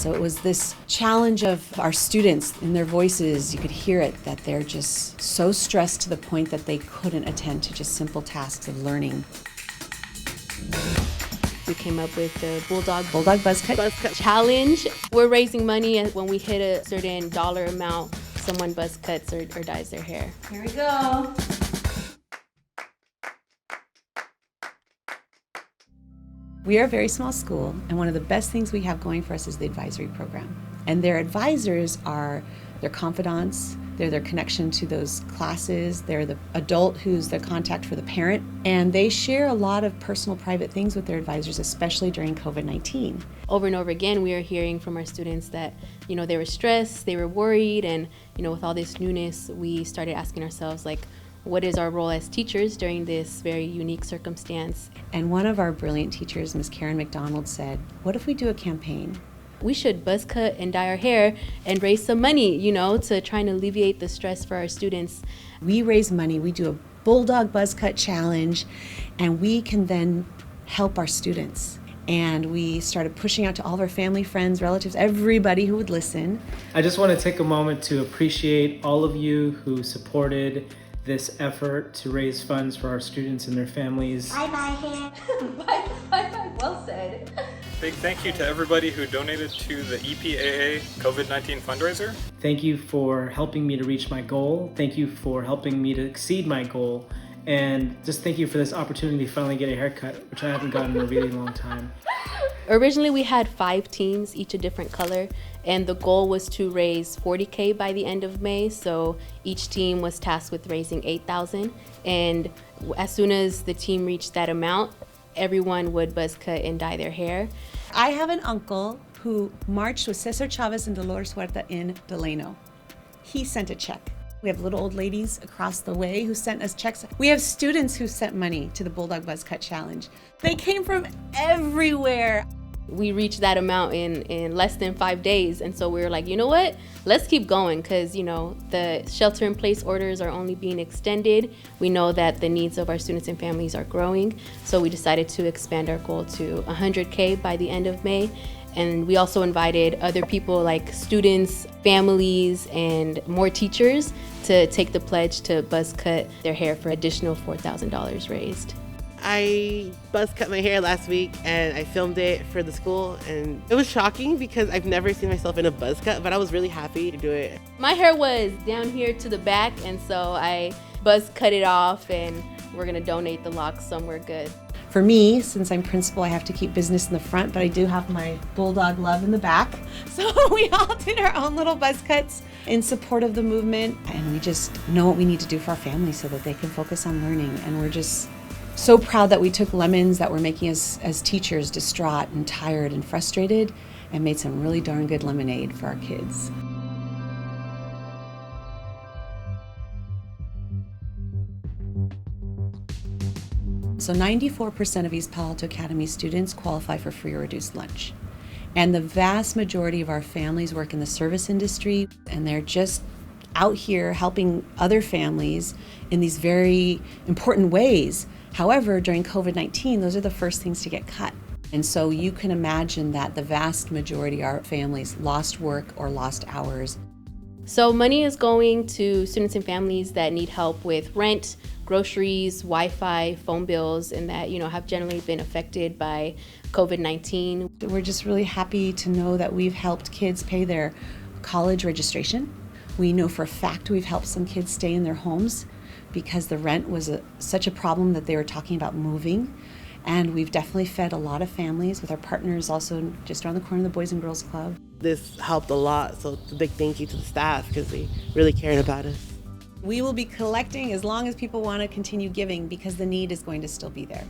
So it was this challenge of our students in their voices. You could hear it, that they're just so stressed to the point that they couldn't attend to just simple tasks of learning. We came up with the bulldogbuzzcut challenge. We're raising money, and when we hit a certain dollar amount, someone buzz cuts or dyes their hair. Here we go. We are a very small school, and one of the best things we have going for us is the advisory program. And their advisors are their confidants, they're their connection to those classes, they're the adult who's the contact for the parent, and they share a lot of personal, private things with their advisors, especially during COVID-19. Over and over again, we are hearing from our students that, they were stressed, they were worried, and, with all this newness, we started asking ourselves, what is our role as teachers during this very unique circumstance? And one of our brilliant teachers, Ms. Karen McDonald, said, what if we do a campaign? We should buzz cut and dye our hair and raise some money, to try and alleviate the stress for our students. We raise money, we do a bulldog buzz cut challenge, and we can then help our students. And we started pushing out to all of our family, friends, relatives, everybody who would listen. I just want to take a moment to appreciate all of you who supported this effort to raise funds for our students and their families. Bye-bye hair. Bye-bye, well said. Big thank you to everybody who donated to the EPAA COVID-19 fundraiser. Thank you for helping me to reach my goal. Thank you for helping me to exceed my goal. And just thank you for this opportunity to finally get a haircut, which I haven't gotten in a really long time. Originally, we had 5 teams, each a different color, and the goal was to raise $40K by the end of May. So each team was tasked with raising $8,000, and as soon as the team reached that amount, everyone would buzz cut and dye their hair. I have an uncle who marched with Cesar Chavez and Dolores Huerta in Delano. He sent a check. We have little old ladies across the way who sent us checks. We have students who sent money to the Bulldog Buzz Cut Challenge. They came from everywhere. We reached that amount in less than 5 days, and so we were like, you know what? Let's keep going, because the shelter-in-place orders are only being extended. We know that the needs of our students and families are growing, so we decided to expand our goal to 100K by the end of May. And we also invited other people like students, families, and more teachers to take the pledge to buzz cut their hair for additional $4,000 raised. I buzz cut my hair last week and I filmed it for the school, and it was shocking because I've never seen myself in a buzz cut, but I was really happy to do it. My hair was down here to the back, and so I buzz cut it off, and we're gonna donate the locks somewhere good. For me, since I'm principal, I have to keep business in the front, but I do have my bulldog love in the back. So we all did our own little buzz cuts in support of the movement, and we just know what we need to do for our families so that they can focus on learning. And we're just so proud that we took lemons that were making us as teachers distraught and tired and frustrated and made some really darn good lemonade for our kids. So 94% of East Palo Alto Academy students qualify for free or reduced lunch. And the vast majority of our families work in the service industry, and they're just out here helping other families in these very important ways. However, during COVID-19, those are the first things to get cut. And so you can imagine that the vast majority of our families lost work or lost hours. So money is going to students and families that need help with rent, groceries, Wi-Fi, phone bills, and that have generally been affected by COVID-19. We're just really happy to know that we've helped kids pay their college registration. We know for a fact we've helped some kids stay in their homes because the rent was such a problem that they were talking about moving. And we've definitely fed a lot of families with our partners also just around the corner, the Boys and Girls Club. This helped a lot, so it's a big thank you to the staff because they really cared about us. We will be collecting as long as people want to continue giving because the need is going to still be there.